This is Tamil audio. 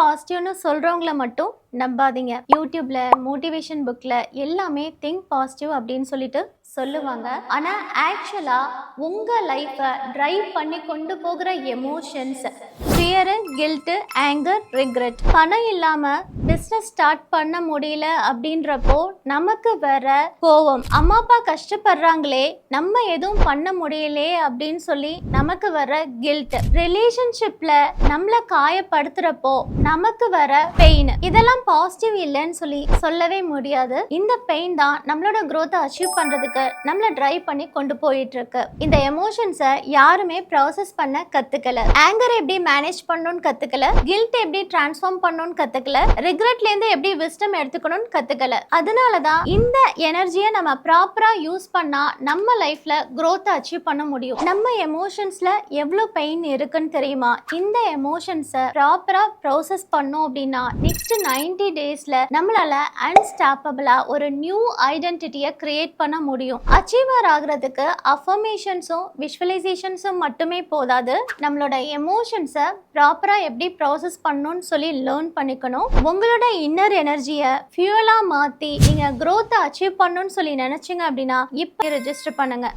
பாசிட்டிவ்னு சொல்றவங்கள மட்டும் நம்பாதீங்க. யூடியூப்ல மோட்டிவேஷன் புக்ல எல்லாமே திங்க் பாசிட்டிவ் அப்படின்னு சொல்லிட்டு சொல்லுவாங்க. ஆனா ஆக்சுவலா உங்க லைஃப டிரைவ் பண்ணி கொண்டு போகிற emotions fear, guilt, anger, regret. பணம் இல்லாம பிசினஸ் ஸ்டார்ட் பண்ண முடியல அப்படின்றப்போ நமக்கு வர கோவம், அம்மா அப்பா கஷ்டப்படுறாங்களே நம்ம எதுவும் பண்ண முடியலே அப்படின்னு சொல்லி நமக்கு வர கில்ட், ரிலேஷன்ஷிப்ல நம்மள காயப்படுத்துறப்போ நமக்கு வர பெயின். இதெல்லாம் பாசிட்டிவ் இல்லைன்னு சொல்லவே முடியாது. இந்த பெயின் தான் நம்மளோட growth அச்சீவ் பண்றதுக்கு நம்மள டிரைவ் பண்ணி கொண்டு போயிட்டு இருக்கு. இந்த எமோஷன்ஸை யாருமே ப்ராசஸ் பண்ண கத்துக்கல. ஆங்கர் எப்படி மேனேஜ் பண்ணணும்னு கத்துக்கல, கில்ட் எப்படி டிரான்ஸ்ஃபார்ம் பண்ணணும்னு கத்துக்கல, ரிக்ரெட்ல இருந்து எப்படி விஸ்டம் எடுத்துக்கணும்னு கத்துக்கல. அதனாலதான் இந்த எனர்ஜியை நம்ம ப்ராப்பரா யூஸ் பண்ணா நம்ம லைஃப்ல growth அச்சீவ் பண்ண முடியும். நம்ம எமோஷன்ஸ்ல எவ்வளவு பெயின் இருக்குன்னு தெரியுமா? இந்த எமோஷன்ஸை ப்ராப்பரா ப்ராசஸ் பண்ணோம் அப்படின்னா நெக்ஸ்ட் 90 டேஸ்ல நம்மளால அன்ஸ்டாப்பபிளா ஒரு நியூ ஐடென்டிட்டியை கிரியேட் பண்ண முடியும். அச்சீவர் ஆகிறதுக்கு அஃபர்மேஷன்ஸும் விஷுவலைசேஷன்ஸும் மட்டுமே போதாது. நம்மளோட எமோஷன்ஸை ப்ராப்பரா எப்படி ப்ராசஸ் பண்ணணும்னு சொல்லி லேர்ன் பண்ணிக்கணும். உங்களோட இன்னர் எனர்ஜியை ஃபியூலா மாத்தி நீங்க growth அச்சீவ் பண்ணணும்னு சொல்லி நினைச்சீங்க அப்படின்னா இப்போ ரெஜிஸ்டர் பண்ணுங்க.